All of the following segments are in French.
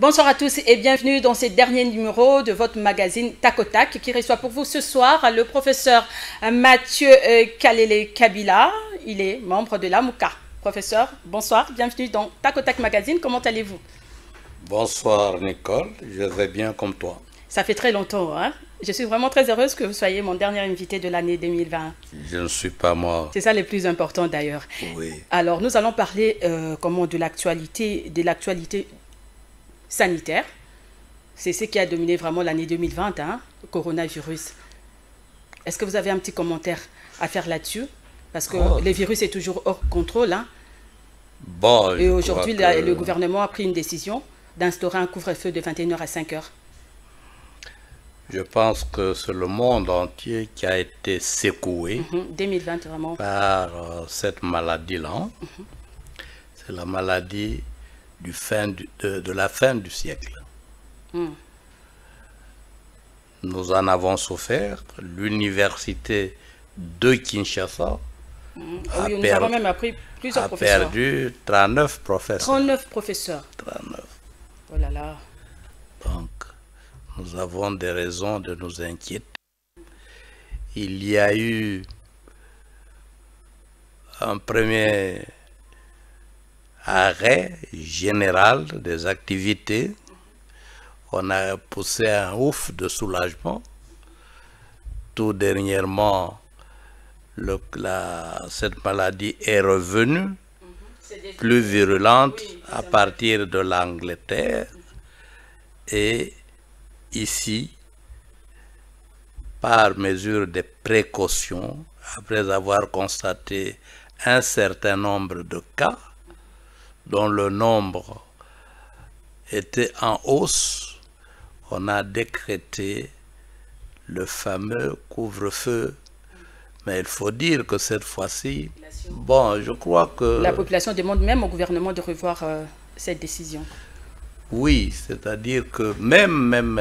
Bonsoir à tous et bienvenue dans ce dernier numéro de votre magazine Tac au Tac qui reçoit pour vous ce soir le professeur Mathieu Kalele Kabila. Il est membre de l'AMUCA. Professeur, bonsoir, bienvenue dans Tac au Tac Magazine. Comment allez-vous? Bonsoir Nicole, je vais bien comme toi. Ça fait très longtemps, hein? Je suis vraiment très heureuse que vous soyez mon dernier invité de l'année 2020. Je ne suis pas moi. C'est ça le plus important d'ailleurs. Oui. Alors nous allons parler de l'actualité sanitaire. C'est ce qui a dominé vraiment l'année 2020, hein, le coronavirus. Est-ce que vous avez un petit commentaire à faire là-dessus? Parce que le virus est toujours hors contrôle. Hein. Bon, et aujourd'hui, le gouvernement a pris une décision d'instaurer un couvre-feu de 21h à 5h. Je pense que c'est le monde entier qui a été secoué 2020, vraiment. par cette maladie-là. C'est la maladie de la fin du siècle. Nous en avons souffert. L'université de Kinshasa nous avons même appris plusieurs professeurs. perdu 39 professeurs. 39 professeurs. 39. Oh là là. Donc, nous avons des raisons de nous inquiéter. Il y a eu un premier arrêt général des activités. On a poussé un ouf de soulagement. Tout dernièrement, cette maladie est revenue, plus virulente à partir de l'Angleterre. Et ici, par mesure de précaution, après avoir constaté un certain nombre de cas, dont le nombre était en hausse, on a décrété le fameux couvre-feu. Mais il faut dire que cette fois-ci, bon, je crois que... La population demande même au gouvernement de revoir cette décision. Oui, c'est-à-dire que même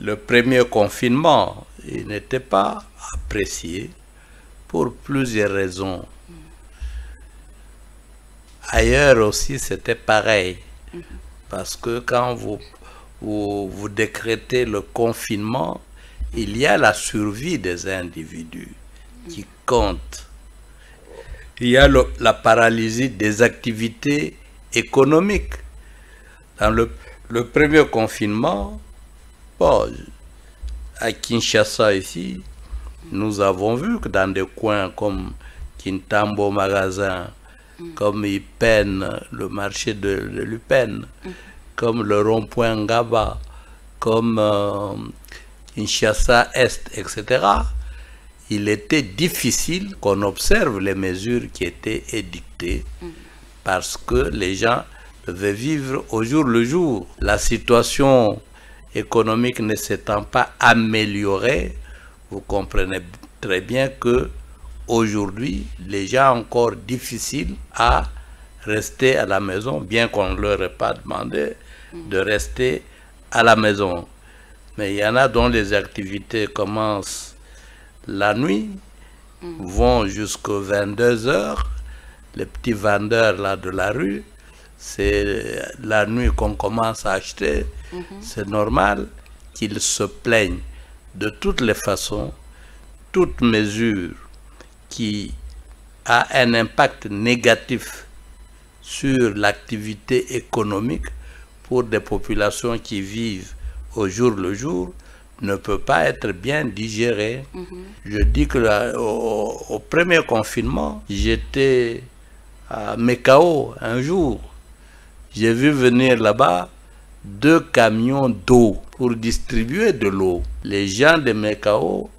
le premier confinement, il n'était pas apprécié pour plusieurs raisons. Ailleurs aussi, c'était pareil. Parce que quand vous décrétez le confinement, il y a la survie des individus qui compte. Il y a la paralysie des activités économiques. Dans le premier confinement, bon, à Kinshasa ici, nous avons vu que dans des coins comme Kintambo Magasin, comme Ipen, le marché de l'Upen, comme le rond-point Ngaba, comme Kinshasa Est, etc., il était difficile qu'on observe les mesures qui étaient édictées parce que les gens devaient vivre au jour le jour. La situation économique ne s'étant pas améliorée, vous comprenez très bien que aujourd'hui, les gens ont encore difficile à rester à la maison, bien qu'on ne leur ait pas demandé de rester à la maison. Mais il y en a dont les activités commencent la nuit, vont jusqu'à 22h. Les petits vendeurs là de la rue, c'est la nuit qu'on commence à acheter. C'est normal qu'ils se plaignent. De toutes les façons, toute mesure qui a un impact négatif sur l'activité économique pour des populations qui vivent au jour le jour ne peut pas être bien digérée. Je dis que au premier confinement, j'étais à Mekao un jour. J'ai vu venir là-bas 2 camions d'eau pour distribuer de l'eau. Les gens de Mekao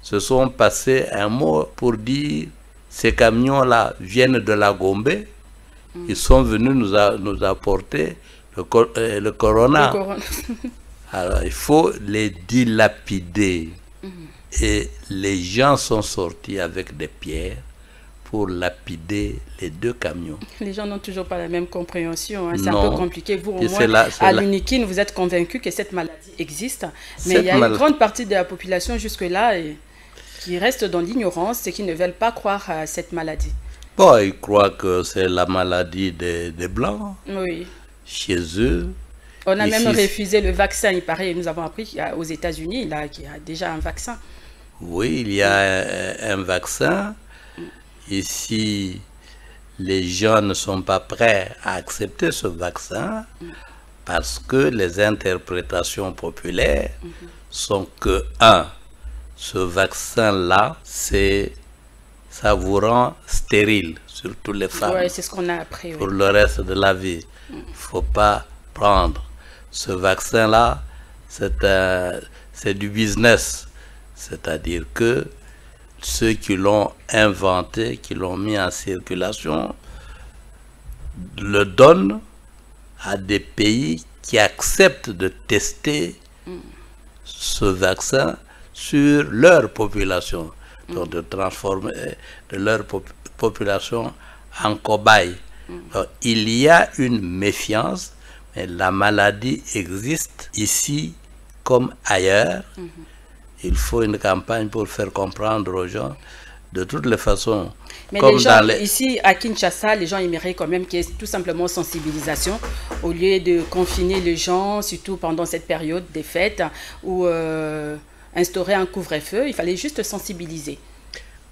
se sont passés un mot pour dire ces camions-là viennent de la Gombe. Ils sont venus nous apporter le corona. Alors, il faut les dilapider. Et les gens sont sortis avec des pierres pour lapider les 2 camions. Les gens n'ont toujours pas la même compréhension. Hein. C'est un peu compliqué. Vous, au moins, à l'UNIKIN, vous êtes convaincu que cette maladie existe. Mais il y a une grande partie de la population jusque-là qui reste dans l'ignorance et qui ne veulent pas croire à cette maladie. Bon, ils croient que c'est la maladie des Blancs. Oui. chez eux. On a Ici, même refusé le vaccin, il paraît. Nous avons appris qu'aux États-Unis, là, qu'il y a déjà un vaccin. Oui, il y a un vaccin. Ici, les gens ne sont pas prêts à accepter ce vaccin parce que les interprétations populaires sont que, ce vaccin-là, ça vous rend stérile, surtout les femmes. Oui, c'est ce qu'on a appris. Pour le reste de la vie. Il ne faut pas prendre. Ce vaccin-là, c'est du business. C'est-à-dire que ceux qui l'ont inventé, qui l'ont mis en circulation, le donnent à des pays qui acceptent de tester ce vaccin sur leur population, donc de transformer leur population en cobaye. Donc, il y a une méfiance, mais la maladie existe ici comme ailleurs. Il faut une campagne pour faire comprendre aux gens. De toutes les façons, mais comme les gens, ici à Kinshasa, les gens aimeraient quand même qu'il y ait tout simplement sensibilisation au lieu de confiner les gens, surtout pendant cette période des fêtes, ou instaurer un couvre-feu. Il fallait juste sensibiliser.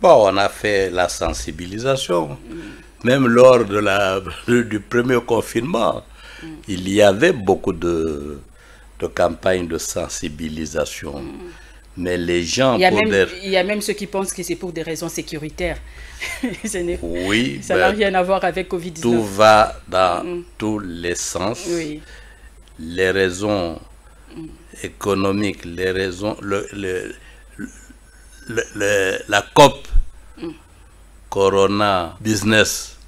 Bon, on a fait la sensibilisation. Même lors du premier confinement, il y avait beaucoup de campagnes de sensibilisation. Mais les gens... Il y a même ceux qui pensent que c'est pour des raisons sécuritaires. Oui. Ça n'a rien à voir avec Covid-19. Tout va dans tous les sens. Oui. Les raisons économiques, les raisons... la COP, Corona Business,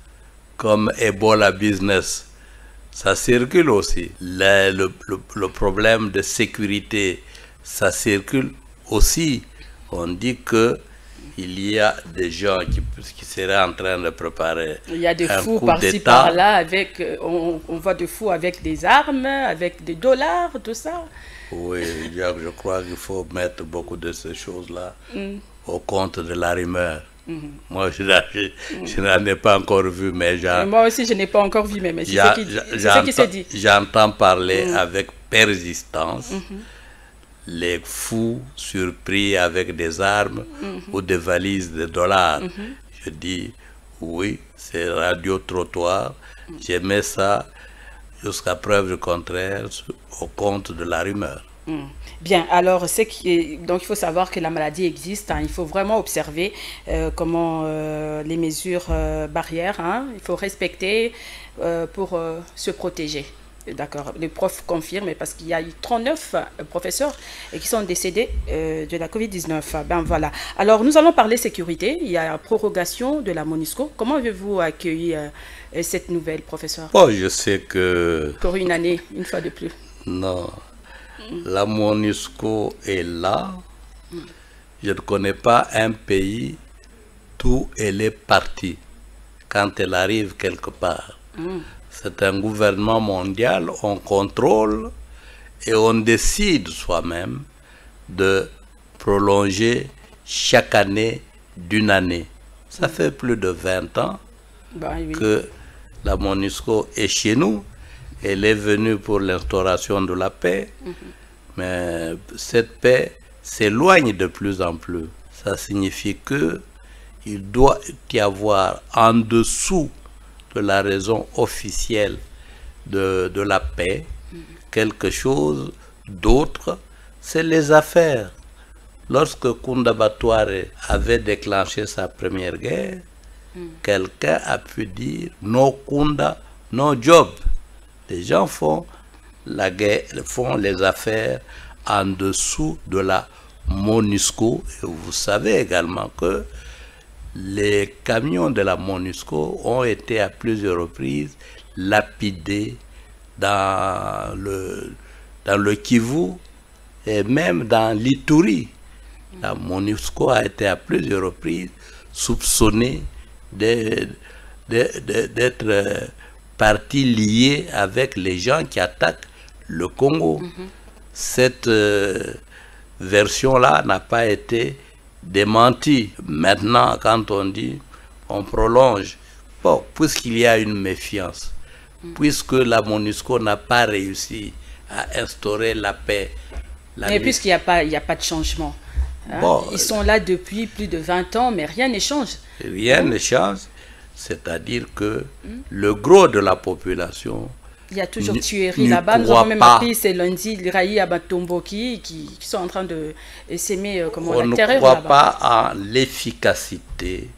comme Ebola Business, ça circule aussi. Le problème de sécurité, ça circule aussi. On dit que il y a des gens qui seraient en train de préparer. Il y a des fous par-ci par-là, avec on voit des fous avec des armes, avec des dollars, tout ça. Oui, je crois qu'il faut mettre beaucoup de ces choses-là au compte de la rumeur. Moi, je n'en ai pas encore vu, mais moi aussi, je n'ai pas encore vu, mais c'est ce qui se dit. J'entends parler avec persistance les fous surpris avec des armes ou des valises de dollars. Je dis, oui, c'est radio-trottoir. J'aimais ça jusqu'à preuve du contraire au compte de la rumeur. Bien, alors donc il faut savoir que la maladie existe, il faut vraiment observer comment les mesures barrières, il faut respecter pour se protéger. D'accord, les profs confirment parce qu'il y a eu 39 professeurs qui sont décédés de la Covid-19. Ben voilà. Alors nous allons parler sécurité, il y a la prorogation de la MONUSCO. Comment avez-vous accueilli cette nouvelle, professeur? Oh, je sais que... Pour une année, une fois de plus. Non. La MONUSCO est là. Je ne connais pas un pays d'où elle est partie quand elle arrive quelque part. C'est un gouvernement mondial, on contrôle et on décide soi-même de prolonger chaque année d'une année. Ça fait plus de 20 ans que la MONUSCO est chez nous. Elle est venue pour l'instauration de la paix, mais cette paix s'éloigne de plus en plus. Ça signifie qu'il doit y avoir en dessous de la raison officielle de la paix quelque chose d'autre, c'est les affaires. Lorsque Kunda Batware avait déclenché sa première guerre, quelqu'un a pu dire « No Kunda, no job ». Les gens font la guerre, font les affaires en dessous de la MONUSCO. Et vous savez également que les camions de la MONUSCO ont été à plusieurs reprises lapidés dans le Kivu et même dans l'Ituri. La MONUSCO a été à plusieurs reprises soupçonnée d'être partie liée avec les gens qui attaquent le Congo. Cette version-là n'a pas été démentie. Maintenant, quand on dit on prolonge, bon, puisqu'il y a une méfiance, puisque la MONUSCO n'a pas réussi à instaurer la paix. Mais puisqu'il n'y a pas de changement. Hein? Bon, ils sont là depuis plus de 20 ans, mais rien ne change. Rien ne change, c'est-à-dire que le gros de la population... Il y a toujours tuerie là-bas. Nous avons même appris, c'est lundi, les Raï Abatomboki qui sont en train de s'aimer la terreur là-bas. On ne croit pas en l'efficacité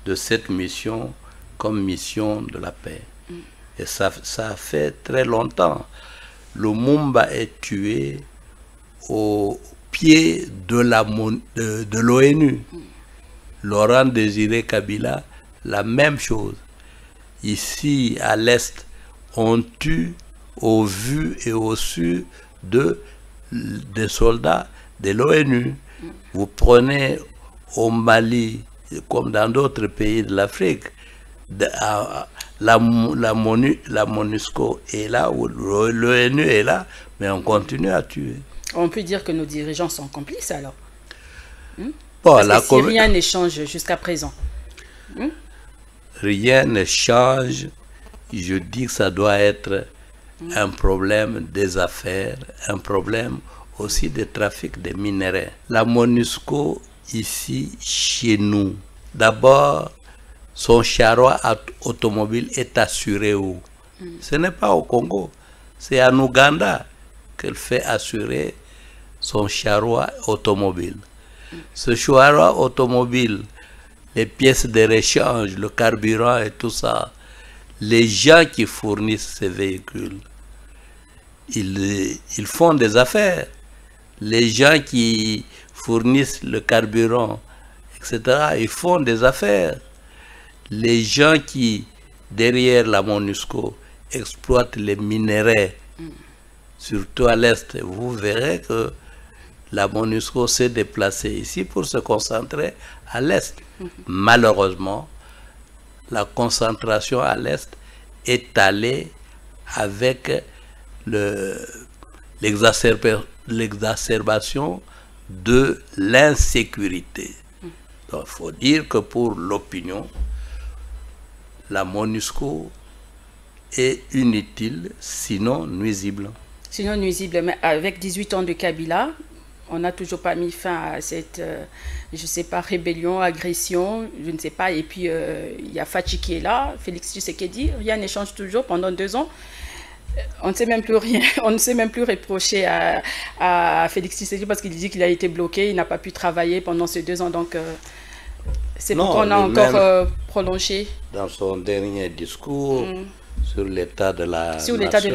de cette mission comme mission de la paix. Et ça fait très longtemps. Lumumba est tué au pied de l'ONU. Laurent Désiré Kabila, la même chose. Ici, à l'Est, on tue au vu et au su des soldats de l'ONU. Vous prenez au Mali, comme dans d'autres pays de l'Afrique, la MONUSCO est là, ou l'ONU est là, mais on continue à tuer. On peut dire que nos dirigeants sont complices alors. Bon, parce que si rien ne change jusqu'à présent. Rien ne change. Je dis que ça doit être un problème des affaires, un problème aussi de trafic des minéraux. La MONUSCO, ici, chez nous, d'abord, son charroi automobile est assuré où? Ce n'est pas au Congo, c'est en Ouganda qu'elle fait assurer son charroi automobile. Ce charroi automobile, les pièces de rechange, le carburant et tout ça, les gens qui fournissent ces véhicules, ils font des affaires. Les gens qui fournissent le carburant, etc., ils font des affaires. Les gens qui, derrière la MONUSCO, exploitent les minéraux, surtout à l'Est, vous verrez que la MONUSCO s'est déplacée ici pour se concentrer à l'Est. Malheureusement, la concentration à l'Est est allée avec l'exacerbation de l'insécurité. Donc, il faut dire que pour l'opinion, la MONUSCO est inutile, sinon nuisible. Sinon nuisible, mais avec 18 ans de Kabila, on n'a toujours pas mis fin à cette, je ne sais pas, rébellion, agression, je ne sais pas. Et puis, il y a Fachi qui est là, Félix Tshisekedi, rien ne change toujours pendant 2 ans. On ne sait même plus rien, on ne sait même plus reprocher à Félix Tshisekedi parce qu'il dit qu'il a été bloqué, il n'a pas pu travailler pendant ces 2 ans. Donc, c'est pourquoi on a encore prolongé. Dans son dernier discours sur l'état de la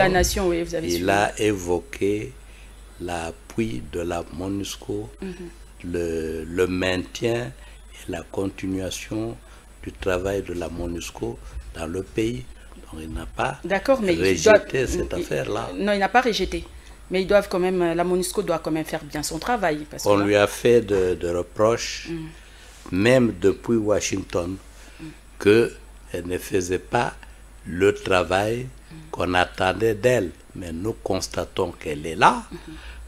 nation, oui, vous avez suivi. Il a évoqué l'appui de la MONUSCO, le maintien et la continuation du travail de la MONUSCO dans le pays. Donc il n'a pas rejeté cette affaire-là. Non, il n'a pas rejeté. Mais ils doivent quand même, la MONUSCO doit quand même faire bien son travail. Parce on lui a fait de reproches, même depuis Washington, qu'elle ne faisait pas le travail qu'on attendait d'elle. Mais nous constatons qu'elle est là.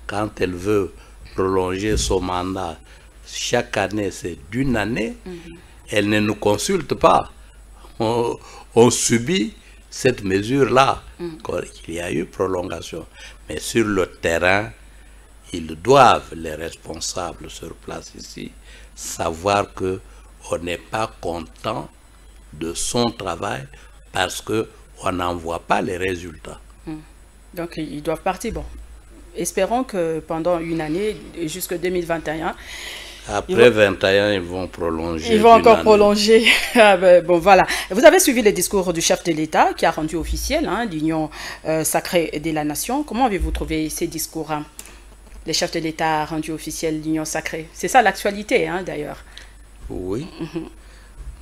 Quand elle veut prolonger son mandat, chaque année, c'est d'1 année. Elle ne nous consulte pas. On subit cette mesure-là, qu'il y a eu prolongation. Mais sur le terrain, ils doivent, les responsables sur place ici, savoir qu'on n'est pas content de son travail parce qu'on n'en voit pas les résultats. Donc ils doivent partir. Bon, espérons que pendant 1 année, jusqu'en 2021, après 21, ils vont prolonger. Ils vont encore prolonger. Ah ben, bon, voilà. Vous avez suivi le discours du chef de l'État qui a rendu officiel l'Union sacrée de la nation. Comment avez-vous trouvé ces discours? Le chef de l'État a rendu officiel l'Union sacrée. C'est ça l'actualité, d'ailleurs. Oui.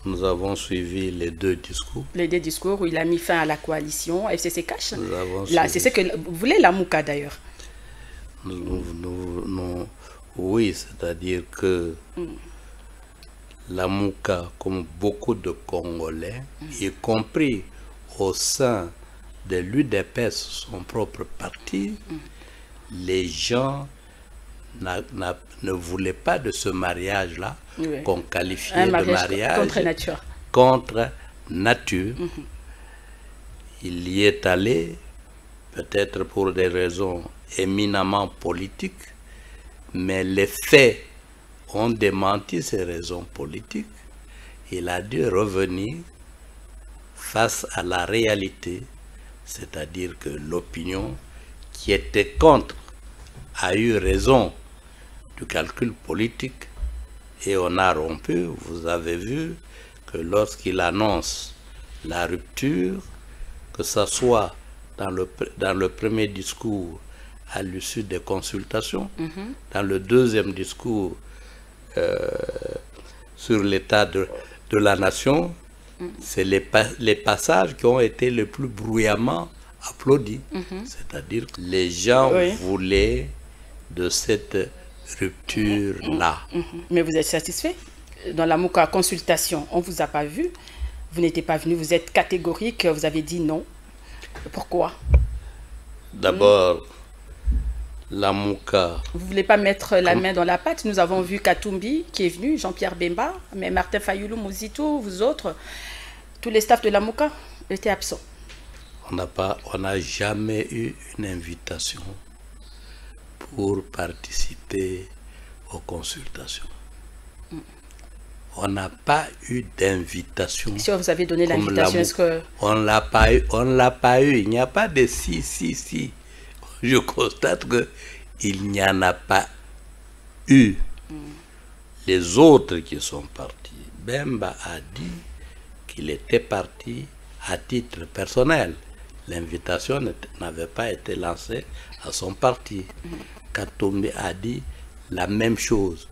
Nous avons suivi les 2 discours. Les 2 discours où il a mis fin à la coalition FCC Cash. C'est ce que vous voulez, la Mouka d'ailleurs. Oui, c'est-à-dire que la Mouka, comme beaucoup de Congolais, y compris au sein de l'UDPS, son propre parti, les gens ne voulaient pas de ce mariage-là, qu'on qualifiait de mariage contre nature. Contre nature. Il y est allé, peut-être pour des raisons éminemment politiques, mais les faits ont démenti ces raisons politiques. Il a dû revenir face à la réalité, c'est-à-dire que l'opinion qui était contre a eu raison du calcul politique et on a rompu. Vous avez vu que lorsqu'il annonce la rupture, que ce soit dans le premier discours à l'issue des consultations, dans le deuxième discours sur l'état de la nation, c'est les passages qui ont été le plus bruyamment applaudis. C'est-à-dire que les gens voulaient de cette rupture-là. Mais vous êtes satisfait? Dans la MOUCA consultation, on ne vous a pas vu, vous n'étiez pas venu, vous êtes catégorique, vous avez dit non. Pourquoi? D'abord, la MOUCA... Vous ne voulez pas mettre la main dans la pâte? Nous avons vu Katumbi qui est venu, Jean-Pierre Bemba, mais Martin Fayoulou, Mouzito, vous autres, tous les staffs de la MOUCA étaient absents. On n'a jamais eu une invitation pour participer aux consultations. On n'a pas eu d'invitation. Si vous avez donné l'invitation, est-ce que... On ne l'a pas eu. Il n'y a pas de si. Je constate qu'il n'y en a pas eu. Les autres qui sont partis, Bemba a dit qu'il était parti à titre personnel. L'invitation n'avait pas été lancée à son parti. Katumbi a dit la même chose.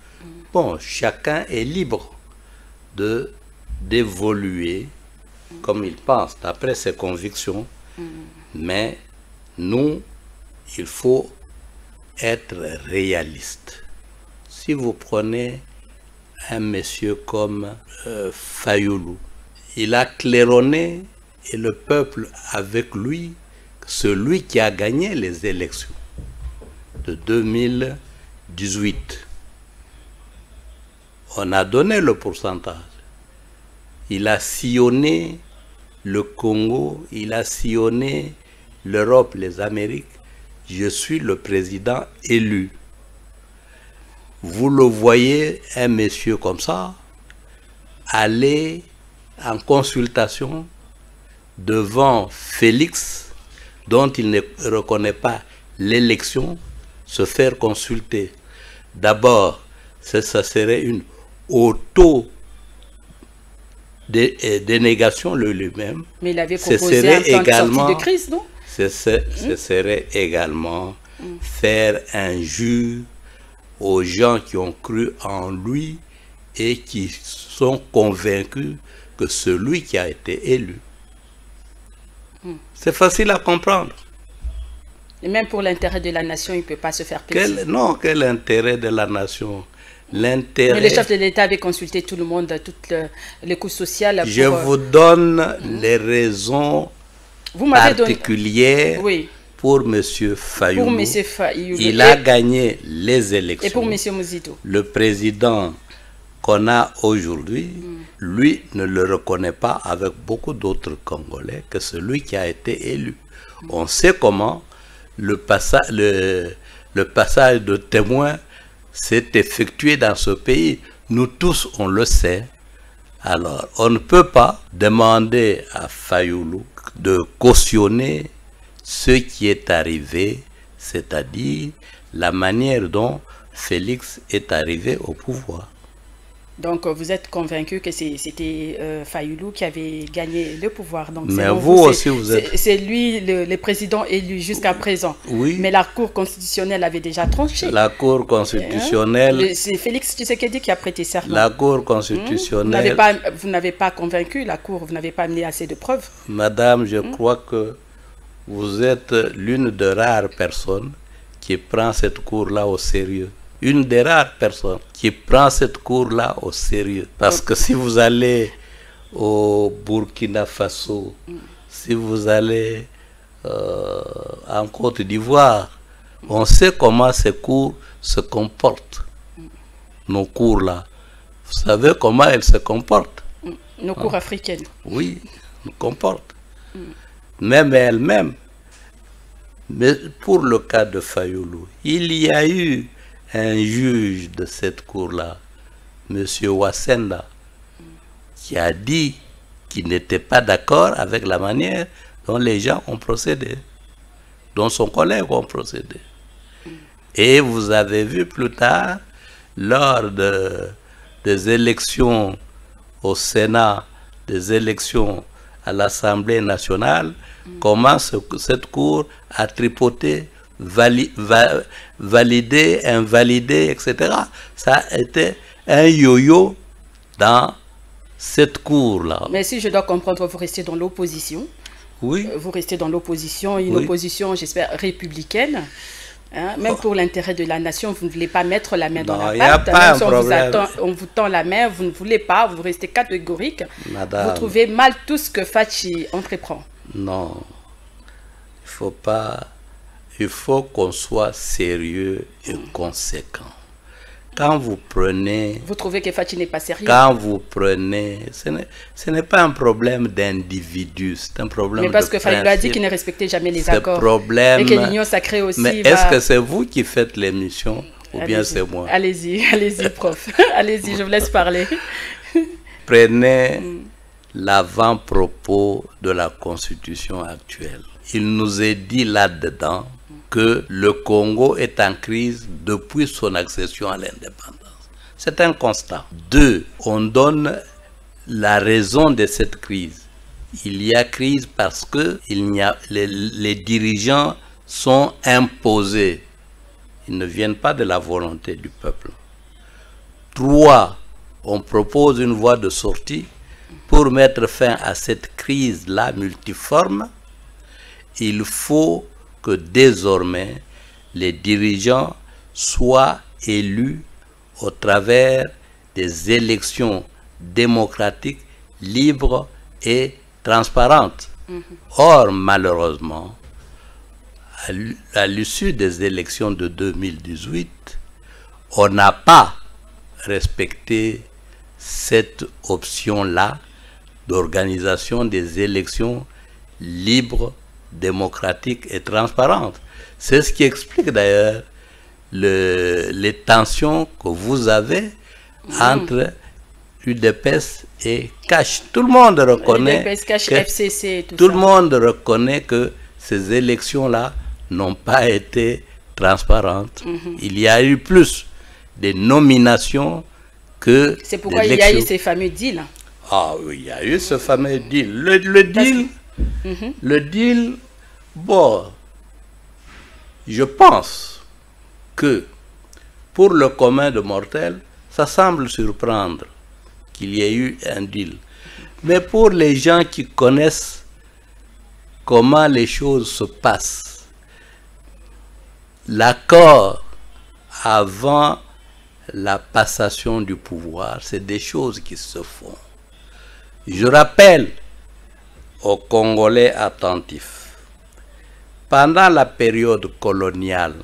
Bon, chacun est libre d'évoluer comme il pense, d'après ses convictions. Mais nous, il faut être réaliste. Si vous prenez un monsieur comme Fayoulou, il a claironné et le peuple avec lui, celui qui a gagné les élections de 2018. On a donné le pourcentage. Il a sillonné le Congo, il a sillonné l'Europe, les Amériques. Je suis le président élu. Vous le voyez, un monsieur comme ça, aller en consultation devant Félix, dont il ne reconnaît pas l'élection, se faire consulter. D'abord, ça serait une auto-dénégation lui-même. Mais il avait proposé un plan de sortie de crise, non? Ce serait également faire injure aux gens qui ont cru en lui et qui sont convaincus que celui qui a été élu. C'est facile à comprendre. Et même pour l'intérêt de la nation, il ne peut pas se faire plaisir. Quel intérêt de la nation? L'intérêt... Mais le chef de l'État avait consulté tout le monde, toutes les couches sociales. Je vous donne les raisons particulière pour M. Fayoulou. Il a gagné les élections. Et pour M. Mouzito? Le président qu'on a aujourd'hui, lui ne le reconnaît pas avec beaucoup d'autres Congolais que celui qui a été élu. On sait comment le passage de témoin s'est effectué dans ce pays. Nous tous, on le sait. Alors, on ne peut pas demander à Fayoulou de cautionner ce qui est arrivé, c'est-à-dire la manière dont Félix est arrivé au pouvoir. Donc, vous êtes convaincu que c'était Fayoulou qui avait gagné le pouvoir. Donc, mais vous aussi, vous êtes... C'est lui, le président élu jusqu'à présent. Oui. Mais la Cour constitutionnelle avait déjà tranché. La Cour constitutionnelle... C'est Félix Tshisekedi qui a prêté serment. La Cour constitutionnelle... Vous n'avez pas convaincu la Cour, vous n'avez pas amené assez de preuves. Madame, je crois que vous êtes l'une des rares personnes qui prend cette Cour-là au sérieux. Une des rares personnes qui prend cette cour-là au sérieux. Parce que si vous allez au Burkina Faso, si vous allez en Côte d'Ivoire, on sait comment ces cours se comportent. Nos cours-là. Vous savez comment elles se comportent? Nos cours africaines. Oui, nous comportent. même elle-même. Mais pour le cas de Fayulu, il y a eu un juge de cette cour-là, M. Wassenda, qui a dit qu'il n'était pas d'accord avec la manière dont les gens ont procédé, dont son collègue ont procédé. Et vous avez vu plus tard, lors des élections au Sénat, des élections à l'Assemblée nationale, comment cette cour a tripoté, validé, invalidé, etc. Ça a été un yo-yo dans cette cour-là. Mais si je dois comprendre, vous restez dans l'opposition. Oui. Vous restez dans l'opposition, une opposition, j'espère, républicaine. Hein? Même pour l'intérêt de la nation, vous ne voulez pas mettre la main dans la pâte. Il n'y a pas un problème. On vous tend la main, vous ne voulez pas, vous restez catégorique. Madame, vous trouvez mal tout ce que Fachi entreprend. Non, il faut pas. Il faut qu'on soit sérieux et conséquent. Quand vous prenez... Vous trouvez que Fachi n'est pas sérieux? Quand vous prenez... Ce n'est pas un problème d'individu, c'est un problème de principe. Mais parce que Fayulu a dit qu'il ne respectait jamais les accords. Problème... Et que l'Union sacrée aussi Mais est-ce que c'est vous qui faites l'émission ou bien c'est moi? Allez-y, allez-y, prof. Allez-y, je vous laisse parler. Prenez l'avant-propos de la Constitution actuelle. Il nous est dit là-dedans que le Congo est en crise depuis son accession à l'indépendance. C'est un constat. 2, on donne la raison de cette crise. Il y a crise parce que les dirigeants sont imposés. Ils ne viennent pas de la volonté du peuple. 3, on propose une voie de sortie pour mettre fin à cette crise-là multiforme. Il faut que désormais les dirigeants soient élus au travers des élections démocratiques, libres et transparentes. Or, malheureusement, à l'issue des élections de 2018, on n'a pas respecté cette option-là d'organisation des élections libres, démocratique et transparente. C'est ce qui explique d'ailleurs les tensions que vous avez entre UDPS et CACH. Tout le monde reconnaît UDPS, CACH, FCC, tout le monde reconnaît que ces élections-là n'ont pas été transparentes. Il y a eu plus de nominations que c'est pourquoi il y a eu ces fameux deals. Ah oui, il y a eu ce fameux deal. Le deal, le deal, bon, je pense que pour le commun de mortels, ça semble surprendre qu'il y ait eu un deal. Mais pour les gens qui connaissent comment les choses se passent, l'accord avant la passation du pouvoir, c'est des choses qui se font. Je rappelle aux Congolais attentifs, pendant la période coloniale,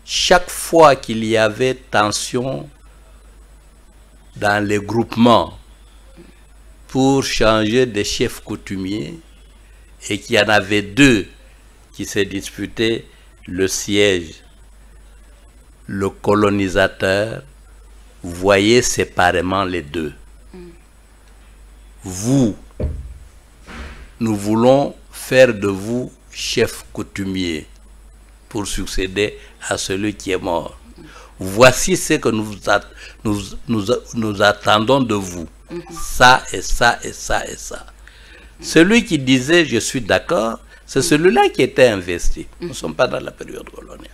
chaque fois qu'il y avait tension dans les groupements pour changer de chef coutumier et qu'il y en avait deux qui se disputaient le siège, le colonisateur voyait séparément les deux. Vous, nous voulons faire de vous chef coutumier pour succéder à celui qui est mort. Voici ce que nous attendons de vous. Ça et ça et ça et ça. Celui qui disait je suis d'accord, c'est celui-là qui était investi. Nous ne sommes pas dans la période coloniale.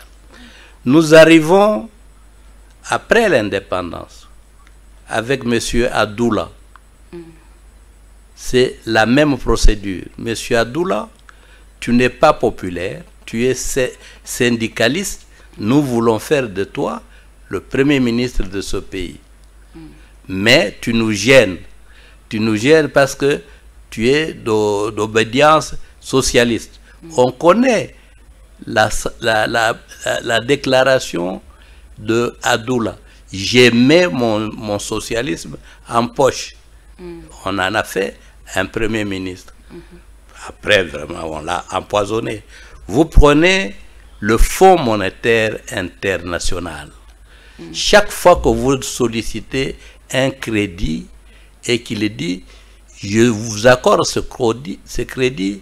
Nous arrivons après l'indépendance avec M. Adoula. C'est la même procédure. M. Adoula, tu n'es pas populaire, tu es syndicaliste, nous voulons faire de toi le premier ministre de ce pays. Mais tu nous gênes. Tu nous gênes parce que tu es d'obédience socialiste. On connaît la déclaration de Adoula. J'ai mis mon socialisme en poche. On en a fait un premier ministre. Après, vraiment, on l'a empoisonné. Vous prenez le Fonds monétaire international. Chaque fois que vous sollicitez un crédit et qu'il dit « je vous accorde ce crédit »,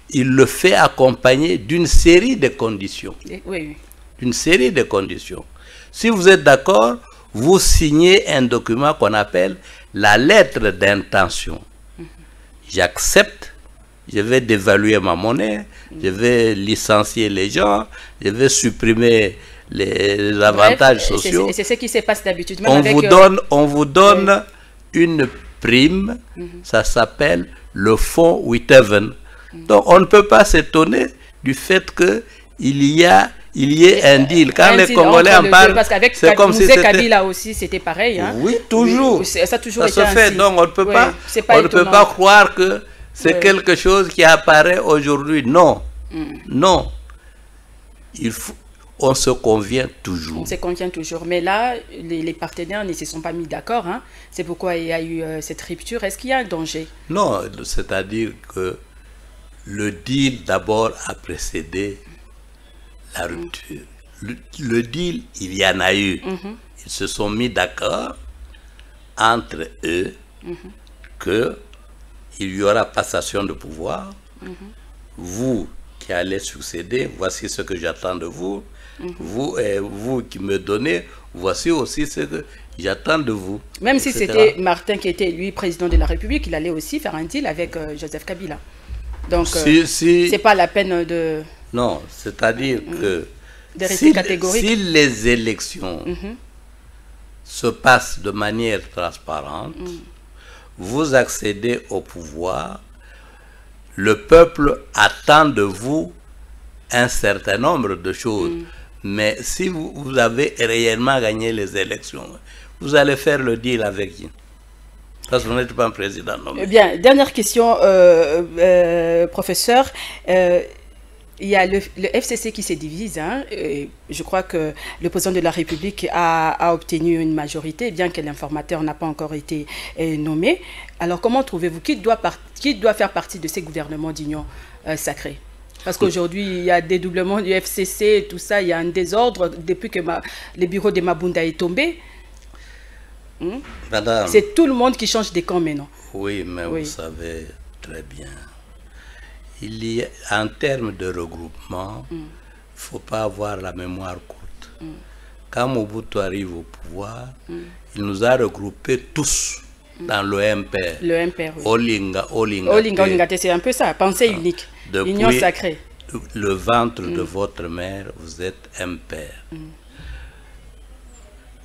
il le fait accompagner d'une série de conditions. Oui. D'une série de conditions. Si vous êtes d'accord, vous signez un document qu'on appelle la lettre d'intention. J'accepte, je vais dévaluer ma monnaie, je vais licencier les gens, je vais supprimer les avantages sociaux. C'est ce qui se passe d'habitude. On vous donne une prime, ça s'appelle le fonds Whitehaven. Donc on ne peut pas s'étonner du fait qu'il y ait un deal. Quand les Congolais en parlent, c'est comme si c'était... Kabila aussi, c'était pareil. Hein? Oui, toujours. Oui, ça a toujours été se fait. ainsi. Donc on ne peut pas croire que c'est quelque chose qui apparaît aujourd'hui. Non. Non. On se convient toujours. On se convient toujours. Mais là, les partenaires ne se sont pas mis d'accord. Hein? C'est pourquoi il y a eu cette rupture. Est-ce qu'il y a un danger? Non, c'est-à-dire que le deal d'abord a précédé la rupture. Le deal, il y en a eu. Ils se sont mis d'accord entre eux qu'il y aura passation de pouvoir. Vous qui allez succéder, voici ce que j'attends de vous. Vous qui me donnez, voici aussi ce que j'attends de vous. Même si c'était Martin qui était, lui, président de la République, il allait aussi faire un deal avec Joseph Kabila. Donc, c'est pas la peine de... Non, c'est-à-dire que catégorique. Si les élections se passent de manière transparente, vous accédez au pouvoir, le peuple attend de vous un certain nombre de choses. Mais si vous avez réellement gagné les élections, vous allez faire le deal avec qui? Parce que vous n'êtes pas un président nommé. Bien, dernière question, professeur. Il y a le FCC qui se divise. Hein, je crois que le président de la République a obtenu une majorité, bien que l'informateur n'a pas encore été nommé. Alors, comment trouvez-vous qui doit faire partie de ces gouvernements d'union sacrée? Parce qu'aujourd'hui, il y a dédoublement du FCC et tout ça, il y a un désordre depuis que le bureau de Mabunda est tombé. C'est tout le monde qui change de camp maintenant. Oui, mais vous savez très bien. En termes de regroupement, il ne faut pas avoir la mémoire courte. Quand Mobutu arrive au pouvoir, il nous a regroupés tous dans le MPR. Le MPR, oui. Olinga, c'est un peu ça, pensée unique. L'union sacrée. Le ventre de votre mère, vous êtes MPR.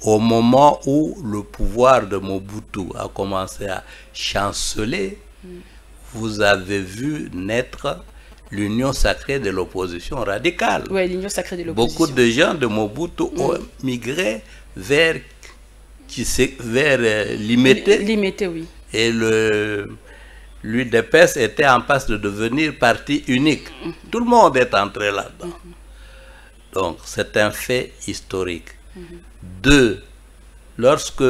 Au moment où le pouvoir de Mobutu a commencé à chanceler, vous avez vu naître l'union sacrée de l'opposition radicale. Oui, l'union sacrée de l'opposition. Beaucoup de gens de Mobutu ont migré vers Limete. Limete, oui. Et l'UDPS était en passe de devenir parti unique. Tout le monde est entré là-dedans. Donc, c'est un fait historique. Deux, lorsque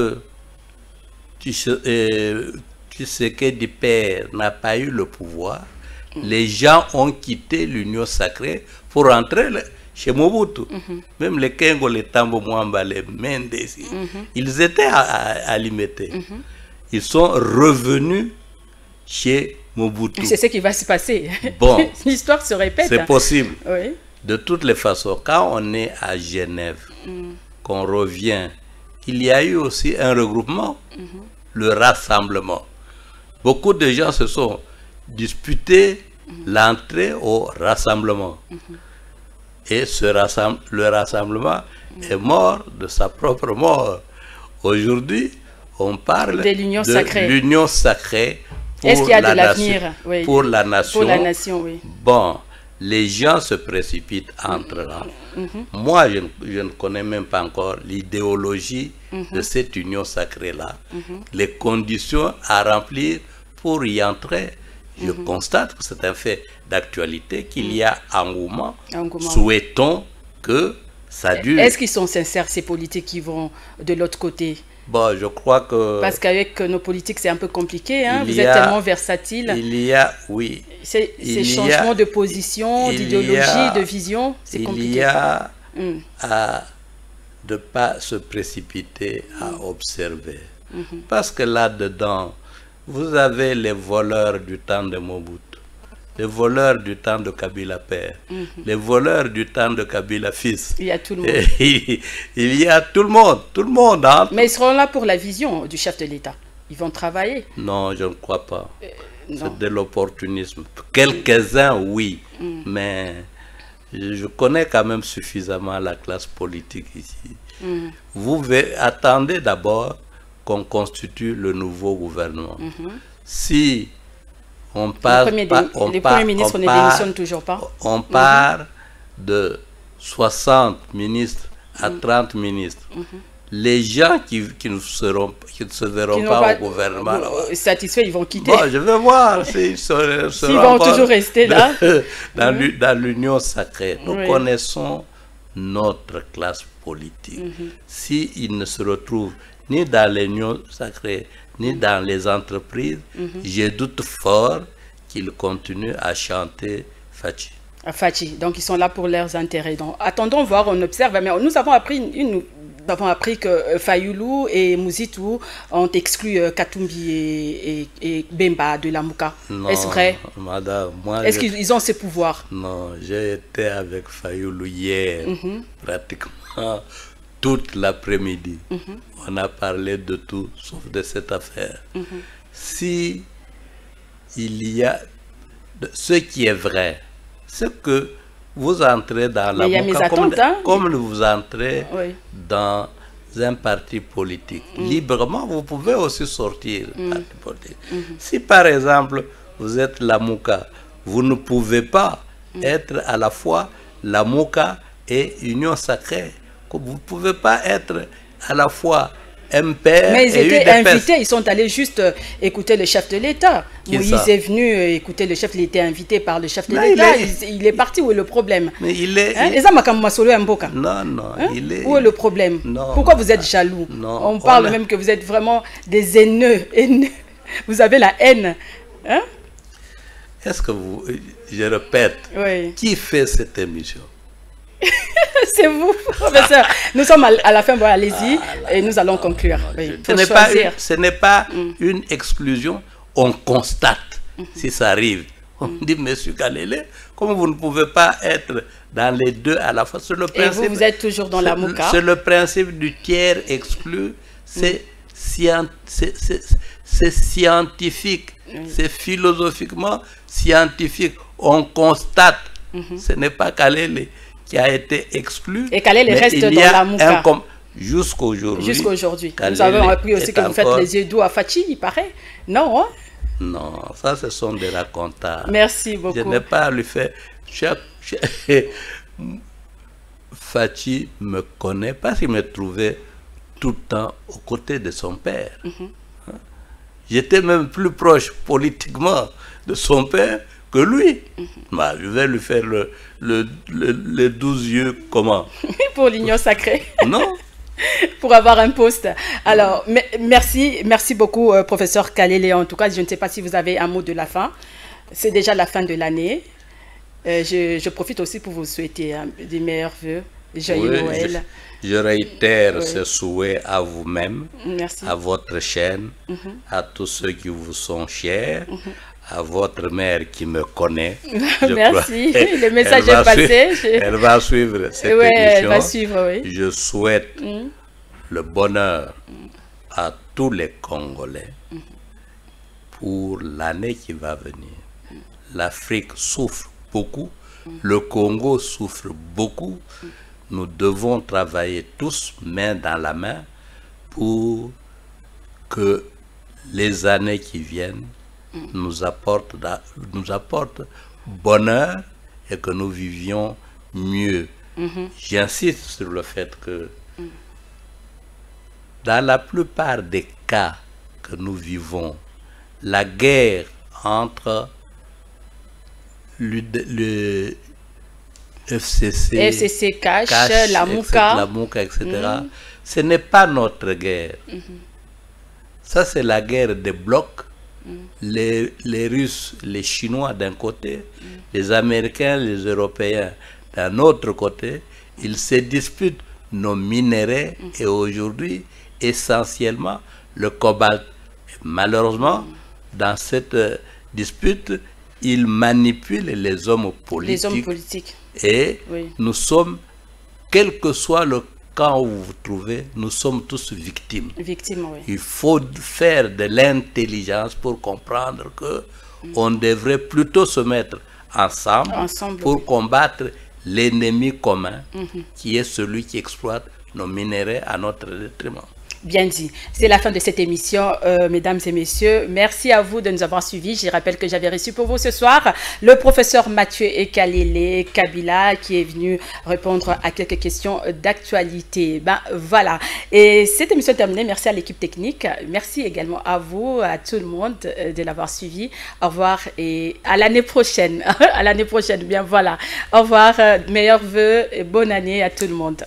Tshisekedi père n'a pas eu le pouvoir, les gens ont quitté l'union sacrée pour entrer chez Mobutu. Même les Kengo, les Tambo Mwamba, les Mendes, ils étaient à Limete. Ils sont revenus chez Mobutu. C'est ce qui va se passer. Bon, l'histoire se répète. C'est possible. Oui. De toutes les façons, quand on est à Genève, qu'on revient, il y a eu aussi un regroupement, le rassemblement. Beaucoup de gens se sont disputés l'entrée au rassemblement. Et le rassemblement est mort de sa propre mort. Aujourd'hui, on parle de l'union sacrée. L'union sacrée Est-ce qu'il y a de l'avenir? Oui. Pour la nation. Pour la nation, oui. Bon, les gens se précipitent entre là. Moi, je ne connais même pas encore l'idéologie de cette union sacrée-là. Les conditions à remplir pour y entrer. Je constate que c'est un fait d'actualité, qu'il y a engouement. Souhaitons que ça dure. Est-ce qu'ils sont sincères, ces politiques qui vont de l'autre côté? Bon, je crois que... Parce qu'avec nos politiques, c'est un peu compliqué. Hein? Vous y êtes a- tellement versatile. Il y a, oui, Ces il y changements a- de position, il y d'idéologie, a- de vision, c'est il compliqué. y a Mm. à ne pas se précipiter à observer. Parce que là-dedans, vous avez les voleurs du temps de Mobutu, les voleurs du temps de Kabila père, les voleurs du temps de Kabila fils. Il y a tout le monde. Et il y a tout le monde. Hein. Mais ils seront là pour la vision du chef de l'État. Ils vont travailler. Non, je ne crois pas. Non. C'est de l'opportunisme. Quelques-uns, oui, mais je connais quand même suffisamment la classe politique ici. Vous attendez d'abord qu'on constitue le nouveau gouvernement. Si on part, Les premiers ministres ne démissionnent toujours pas. on part de 60 ministres à 30 ministres. Les gens qui ne se verront Qui n'ont pas au gouvernement, là-bas, satisfaits, ils vont quitter. bon, je vais voir s'ils S'ils vont toujours rester là. dans l'union sacrée. Nous Oui. connaissons notre classe politique. S'ils ne se retrouvent ni dans l'union sacrée, ni dans les entreprises, je doute fort qu'ils continuent à chanter Fachi. À Fachi. Donc, ils sont là pour leurs intérêts. Donc, attendons voir, on observe. Mais nous avons appris que Fayoulou et Mouzitou ont exclu Katumbi et Bemba de la Mouka. Non, Est-ce vrai? madame, moi, Est-ce qu'ils ont ce pouvoir? non, j'ai été avec Fayoulou hier, pratiquement toute l'après-midi. On a parlé de tout, sauf de cette affaire. Si il y a... Ce qui est vrai, c'est que vous entrez dans la Mais il y a mes Mouka attentes, hein. comme vous entrez Oui. dans un parti politique. Librement, vous pouvez aussi sortir du parti politique. Si par exemple, vous êtes la Mouka, vous ne pouvez pas être à la fois la Mouka et Union Sacrée. Vous ne pouvez pas être à la fois MPR Mais ils et étaient UDPS. invités, ils sont allés juste écouter le chef de l'État. Qui Moïse ça? est venu écouter le chef, il était invité par le chef de Mais l'État. il Il est parti, où est le problème? Mais il est... Hein? Eza Makamou Masolo Mboka. Non, non, Hein? il est... Où est le problème? Non, Pourquoi vous êtes jaloux? non, On parle on a- même que vous êtes vraiment des haineux. Vous avez la haine. Hein? Est-ce que vous... Je répète, Oui. qui fait cette émission? C'est vous, professeur. Nous sommes à la fin, bon, allez-y, et nous allons conclure. Oui, Ce faut n'est pas, choisir. ce n'est pas une exclusion, on constate si ça arrive. On dit, monsieur Kalele, comme vous ne pouvez pas être dans les deux à la fois, c'est le Et principe. vous êtes toujours dans la Mouka. C'est le principe du tiers exclu, c'est scientifique, c'est philosophiquement scientifique. On constate, ce n'est pas Kalele qui a été exclu. Et Kalele mais reste il y dans a la Mouka. Jusqu'aujourd'hui. Jusqu'aujourd'hui. Nous Kalele avons appris aussi est que vous faites encore- les yeux doux à Fachi, il paraît. Non, hein? Non, ça ce sont des racontars. Merci Je beaucoup. n'ai pas à lui faire... Fachi me connaît parce qu'il me trouvait tout le temps aux côtés de son père. Hein? J'étais même plus proche politiquement de son père que lui. Bah, je vais lui faire les 12 yeux comment? Pour l'union sacrée. Non? Pour avoir un poste. Alors, merci beaucoup, professeur Kalele. En tout cas, je ne sais pas si vous avez un mot de la fin. C'est déjà la fin de l'année. Je profite aussi pour vous souhaiter des meilleurs vœux. Joyeux Oui, Noël. je réitère Oui. ce souhait à vous-même, Merci. à votre chaîne, à tous ceux qui vous sont chers, à votre mère qui me connaît. Je Merci. crois. Le message Elle va est passé. Elle va suivre cette Ouais, émission. elle va suivre, oui. Je souhaite le bonheur à tous les Congolais pour l'année qui va venir. L'Afrique souffre beaucoup, le Congo souffre beaucoup. Nous devons travailler tous main dans la main pour que les années qui viennent nous apportent bonheur et que nous vivions mieux. J'insiste sur le fait que dans la plupart des cas que nous vivons, la guerre entre FCC, Cash, la Mouka, etc. Ce n'est pas notre guerre. Ça, c'est la guerre des blocs. Les Russes, les Chinois d'un côté, les Américains, les Européens d'un autre côté. Ils se disputent nos minerais et aujourd'hui, essentiellement, le cobalt. Malheureusement, dans cette dispute, ils manipulent les hommes politiques. Et nous sommes, quel que soit le camp où vous vous trouvez, nous sommes tous victimes. Il faut faire de l'intelligence pour comprendre que on devrait plutôt se mettre ensemble pour combattre l'ennemi commun, qui est celui qui exploite nos minerais à notre détriment. Bien dit. C'est la fin de cette émission, mesdames et messieurs. Merci à vous de nous avoir suivis. Je rappelle que j'avais reçu pour vous ce soir le professeur Mathieu Ekalele Kabila qui est venu répondre à quelques questions d'actualité. Ben voilà. Et cette émission est terminée. Merci à l'équipe technique. Merci également à vous, à tout le monde de l'avoir suivi. Au revoir et à l'année prochaine. À l'année prochaine. Bien voilà. Au revoir. Meilleurs vœux et bonne année à tout le monde.